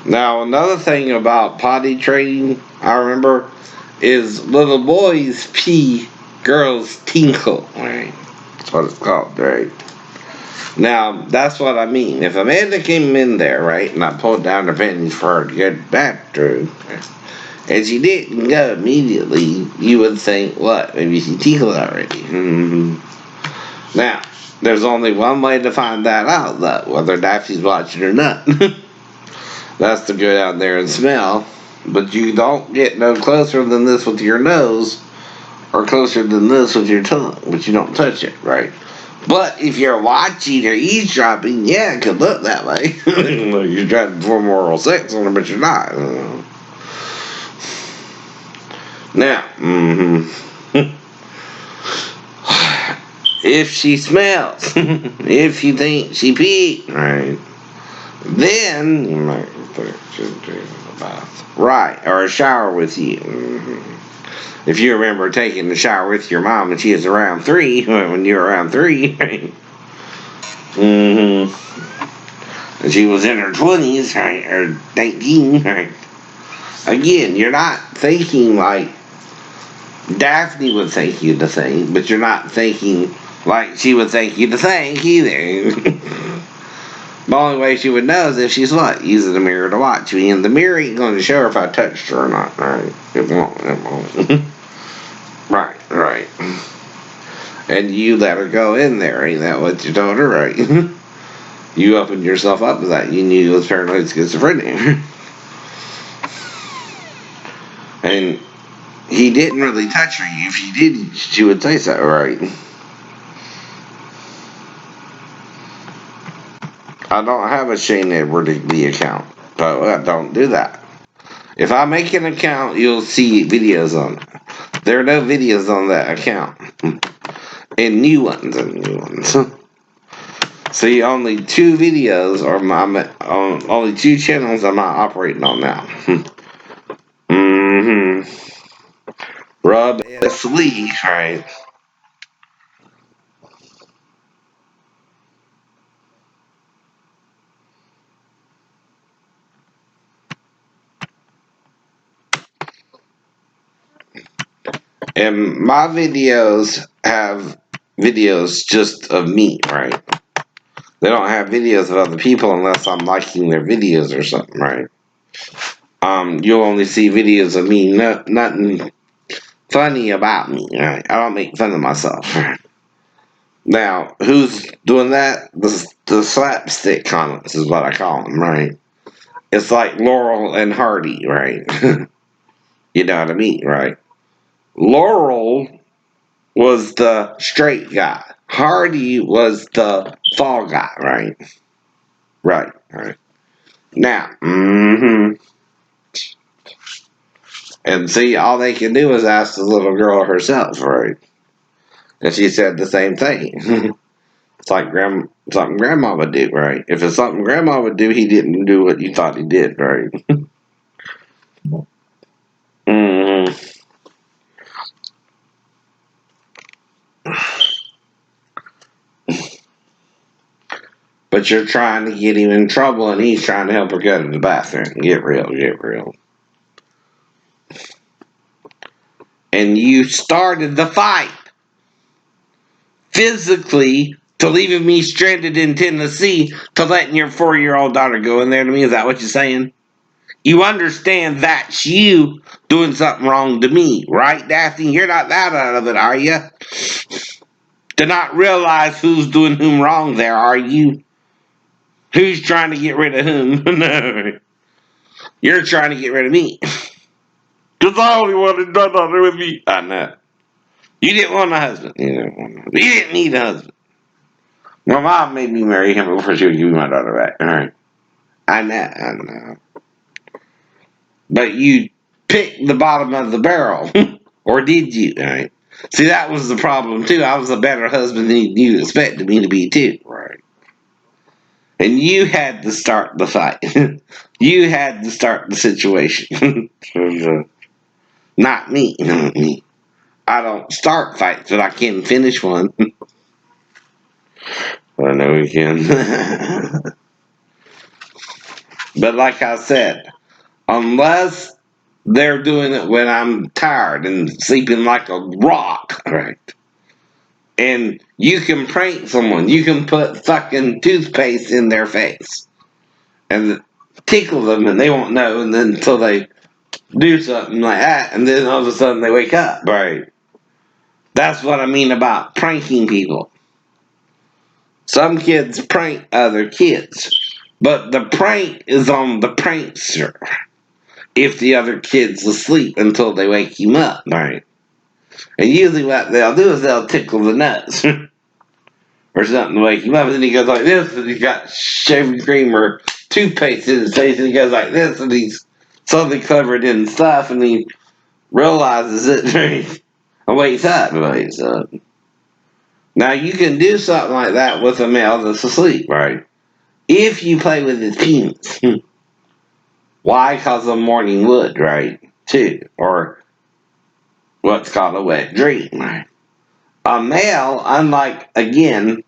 Now, another thing about potty training, I remember, is little boys pee, girls tinkle. Right? That's what it's called, right? Now, that's what I mean. If Amanda came in there, right, and I pulled down her panties for her to go to the bathroom, and she didn't go immediately, you would think, what? Maybe she tinkled already. Now, there's only one way to find that out, though, whether Daffy's watching or not. That's to go out there and smell. But you don't get no closer than this with your nose, or closer than this with your tongue, but you don't touch it, right? But if you're watching or eavesdropping, yeah, it could look that way. You're trying to perform oral sex on her, but you're not. Now, if she smells, if you think she peed, right, then you might put her in the bath. Right, or a shower with you. If you remember taking the shower with your mom when she was around 3, when you were around 3, right? And she was in her 20s, right, or 19, right? Again, you're not thinking like Daphne would think you to think, but you're not thinking like she would think you to think either. The only way she would know is if she's what? Using the mirror to watch me. And the mirror ain't going to show her if I touched her or not, right? It won't. Right. And you let her go in there, ain't that what you told her, right? You opened yourself up to that. You knew it was paranoid schizophrenia. And he didn't really touch her. If he did, she would say so, right? I don't have a Shane Edward account, so I don't do that. If I make an account, you'll see videos on it. There are no videos on that account. And new ones. See, only 2 videos are only 2 channels I'm not operating on now. Rub S. Lee, right? And my videos have videos just of me, right? They don't have videos of other people unless I'm liking their videos or something, right? You'll only see videos of me, nothing funny about me, right? I don't make fun of myself. Now, who's doing that? The slapstick comments is what I call them, right? It's like Laurel and Hardy, right? You know what I mean, right? Laurel was the straight guy. Hardy was the fall guy, right? Right. Now, and see, all they can do is ask the little girl herself, right? And she said the same thing. It's like something grandma would do, right? If it's something grandma would do, he didn't do what you thought he did, right? mm But you're trying to get him in trouble, and he's trying to help her go to the bathroom. Get real. And you started the fight physically to leaving me stranded in Tennessee to letting your 4-year-old daughter go in there to me. Is that what you're saying? You understand that's you doing something wrong to me, right, Daphne? You're not that out of it, are you? To not realize who's doing whom wrong there, are you? Who's trying to get rid of whom? No. You're trying to get rid of me. Because I only wanted my daughter with me. I know. You didn't want a husband. You didn't need a husband. My mom made me marry him before she would give me my daughter back. All right. I know. But you picked the bottom of the barrel. Or did you? All right. See, that was the problem, too. I was a better husband than you expected me to be, too. Right. And you had to start the fight. You had to start the situation. Not me. I don't start fights, but I can finish one. I know we can. But like I said, unless they're doing it when I'm tired and sleeping like a rock, right? And you can prank someone. You can put fucking toothpaste in their face and tickle them, and they won't know. And then until they do something like that, and then all of a sudden they wake up, right? That's what I mean about pranking people. Some kids prank other kids, but the prank is on the prankster if the other kid's asleep until they wake him up, right? And usually what they'll do is they'll tickle the nuts or something to wake him up, and then he goes like this, and he's got shaving cream or toothpaste in his face, and he goes like this, and he's suddenly covered in stuff, and he realizes it, and wakes up, right? So now you can do something like that with a male that's asleep, right? If you play with his penis. Why? Because of morning wood, right? Too. Or what's called a wet dream, right? A male, unlike, again,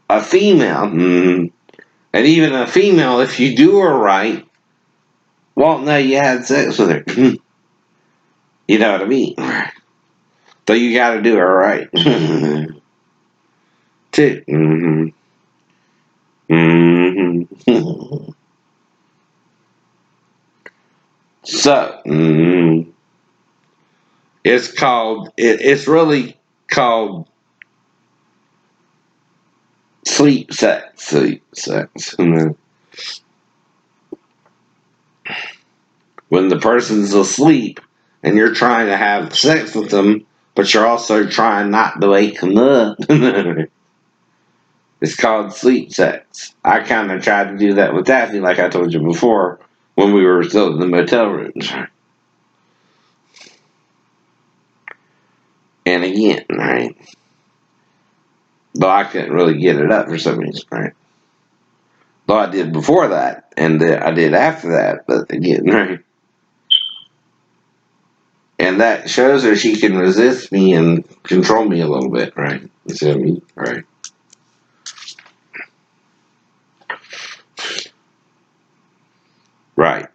a female, and even a female, if you do her right, won't know you had sex with her. You know what I mean? So you gotta do her right. Too. So, it's really called sleep sex. Sleep sex. When the person's asleep and you're trying to have sex with them, but you're also trying not to wake them up. It's called sleep sex. I kind of tried to do that with Daphne, like I told you before, when we were still in the motel rooms. And again, right? Though I couldn't really get it up for some reason, right? Though I did before that, and I did after that, but again, right? And that shows her she can resist me and control me a little bit, right? You see what I mean? Right. Right.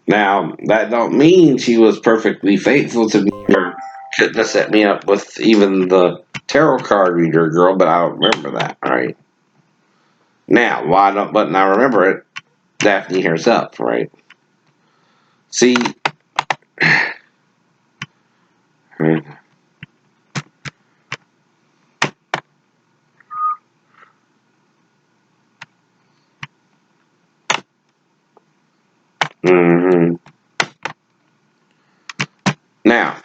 Now, that don't mean she was perfectly faithful to me or couldn't have set me up with even the tarot card reader girl, but I don't remember that, right? Now, why don't, but I remember it, Daphne herself, right? See, hmm now,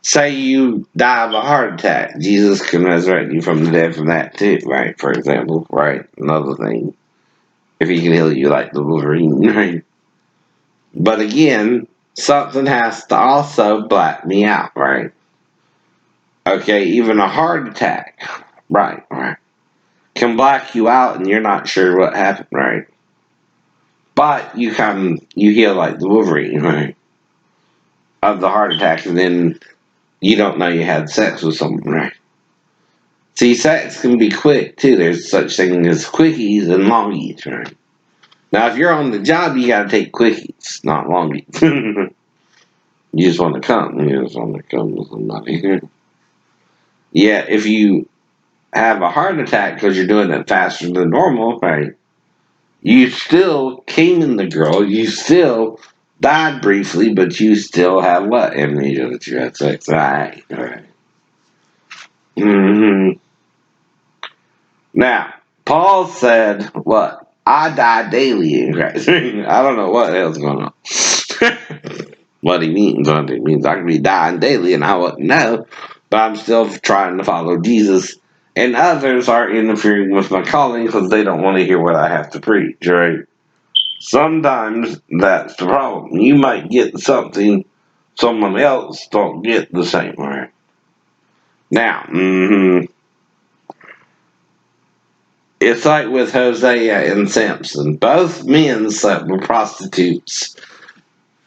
say you die of a heart attack. Jesus can resurrect you from the dead from that too, right? For example, right? Another thing. If he can heal you like the Wolverine, right? But again, something has to also black me out, right? Okay, even a heart attack, right, can black you out and you're not sure what happened, right? But you heal like the Wolverine, right? Of the heart attack, and then you don't know you had sex with someone, right? See, sex can be quick too. There's such thing as quickies and longies, right? Now, if you're on the job, you gotta take quickies, not longies. You just want to come. You just want to come with somebody. Yeah, if you have a heart attack because you're doing it faster than normal, right? You still came in the girl. You still died briefly, but you still have what? Amnesia that you had sex. Right, right. Now, Paul said, what? I die daily in Christ. I don't know what the hell's going on. What he means. What he means. I could be dying daily and I wouldn't know, but I'm still trying to follow Jesus. And others are interfering with my calling because they don't want to hear what I have to preach, right? Sometimes that's the problem. You might get something someone else don't get the same way. Now, it's like with Hosea and Samson. Both men slept with prostitutes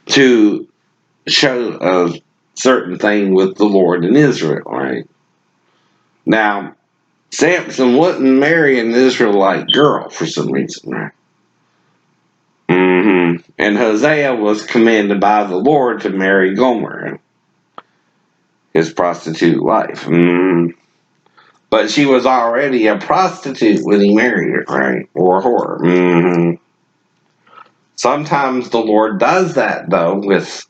to show a certain thing with the Lord in Israel, right? Now, Samson wouldn't marry an Israelite girl for some reason, right? And Hosea was commanded by the Lord to marry Gomer, his prostitute wife. But she was already a prostitute when he married her, right? Or a whore. Sometimes the Lord does that, though, with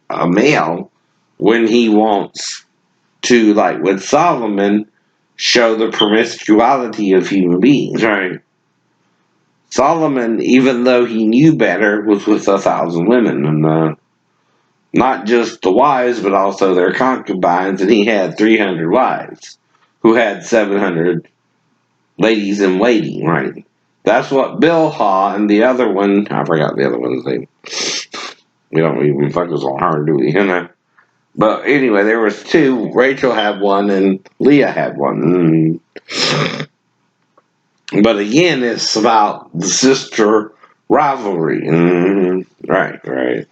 a male when he wants to, like with Solomon, show the promiscuity of human beings, right? Solomon, even though he knew better, was with 1,000 women, and not just the wives, but also their concubines, and he had 300 wives, who had 700 ladies in waiting, right? That's what Bilhah and the other one, I forgot the other one's name. We don't even focus on her, do we? But anyway, there was two. Rachel had one, and Leah had one. But again, it's about the sister rivalry. Right.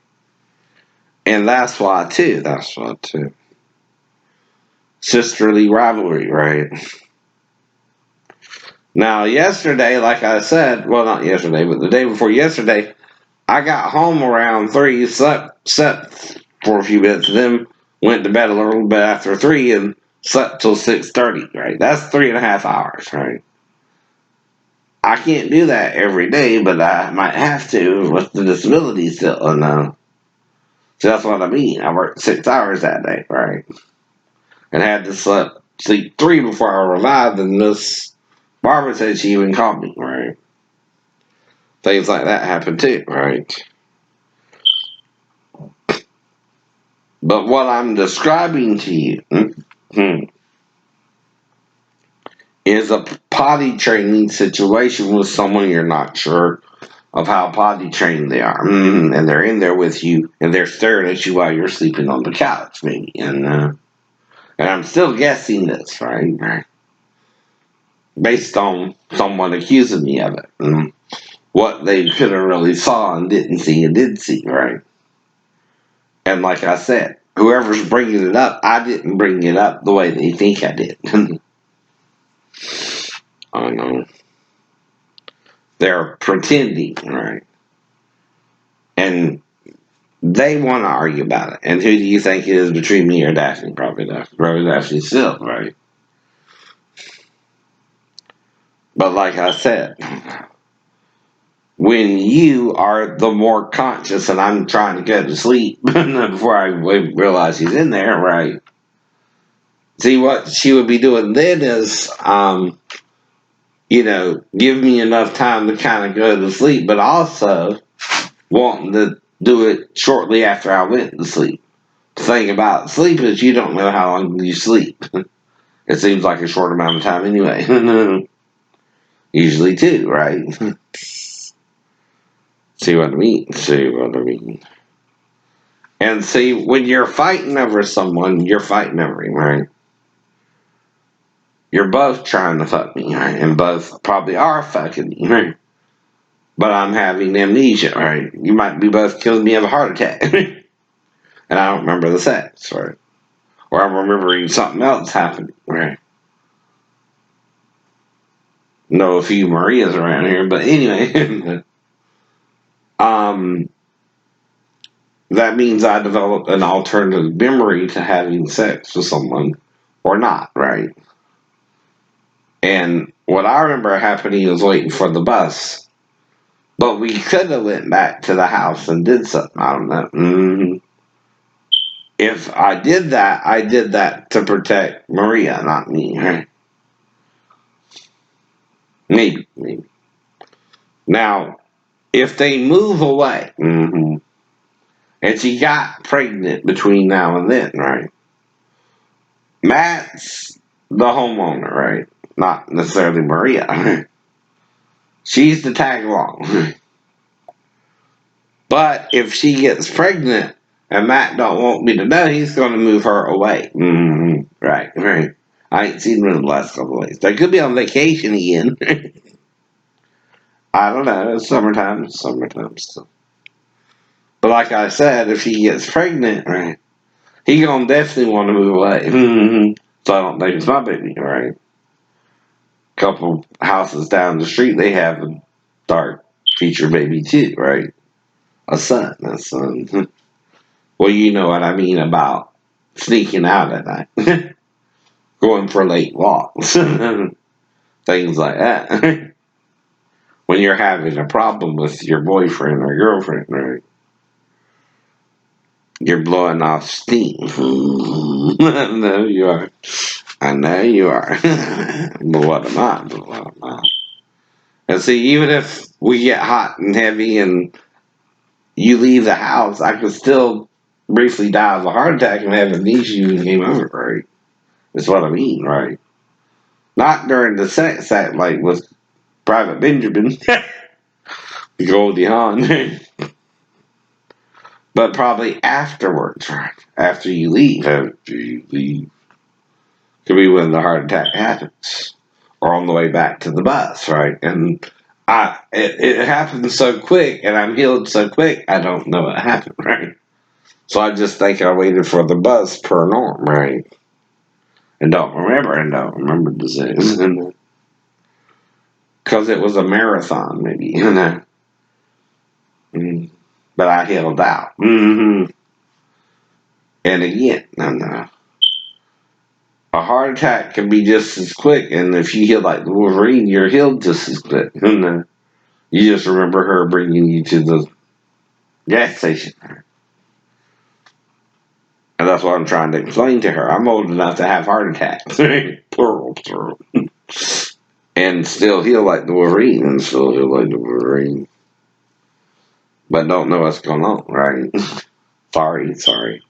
And that's why, too. Sisterly rivalry, right? Now, yesterday, like I said, well, not yesterday, but the day before yesterday, I got home around 3, slept for a few minutes, then went to bed a little bit after 3 and slept till 6:30, right? That's 3.5 hours, right? I can't do that every day, but I might have to with the disability still. So that's what I mean. I worked 6 hours that day, right? And had to sleep 3 before I arrived, and Miss Barbara said she even called me, right? Things like that happen too, right? But what I'm describing to you is a potty training situation with someone you're not sure of how potty trained they are. And they're in there with you, and they're staring at you while you're sleeping on the couch, maybe. And I'm still guessing this, right? Based on someone accusing me of it. What they could have really saw and didn't see and did see, right? And like I said, whoever's bringing it up, I didn't bring it up the way they think I did. I know. They're pretending, right? And they want to argue about it. And who do you think it is between me or Daphne? Probably Daphne. Probably Daphne still, right? But like I said, when you are the more conscious, and I'm trying to go to sleep before I realize he's in there, right? See, what she would be doing then is, give me enough time to kind of go to sleep, but also wanting to do it shortly after I went to sleep. The thing about sleep is you don't know how long you sleep. It seems like a short amount of time anyway. Usually 2, right? See what I mean? And see, when you're fighting over someone, you're fighting over him, right? You're both trying to fuck me, right? And both probably are fucking me, right? But I'm having amnesia, right? You might be both killing me of a heart attack. And I don't remember the sex, right? Or I'm remembering something else happening, right? Know a few Marias around here, but anyway. That means I developed an alternative memory to having sex with someone or not, right? And what I remember happening was waiting for the bus. But we could have went back to the house and did something. I don't know. If I did that to protect Maria, not me, right? Maybe. Now, if they move away, and she got pregnant between now and then, right? Matt's the homeowner, right? Not necessarily Maria. She's the tag along. But if she gets pregnant and Matt don't want me to know, he's going to move her away. Right. I ain't seen her in the last couple of days. They could be on vacation again. I don't know. It's summertime. So. But like I said, if she gets pregnant, right, he gonna definitely want to move away. So I don't think it's my baby, right? couple houses down the street, they have a dark feature baby too, right? A son. Well, you know what I mean about sneaking out at night, going for late walks, things like that. When you're having a problem with your boyfriend or girlfriend, right? You're blowing off steam. I know you are. I know you are. But what am I? But what am I? And see, even if we get hot and heavy and you leave the house, I could still briefly die of a heart attack and have amnesia and game over, right? That's what I mean, right? Not during the sex act like with Private Benjamin, Goldie Hawn, but probably afterwards, right? After you leave. After you leave. Could be when the heart attack happens. Or on the way back to the bus, right? And it happened so quick and I'm healed so quick, I don't know what happened, right? So I just think I waited for the bus per norm, right? And don't remember disease. Because it was a marathon, maybe, you know. But I held out. And again, a heart attack can be just as quick, and if you heal like the Wolverine, you're healed just as quick. You just remember her bringing you to the gas station. And that's what I'm trying to explain to her. I'm old enough to have heart attacks. Plural. And still heal like the Wolverine, and still heal like the Wolverine. But don't know what's going on, right? Sorry.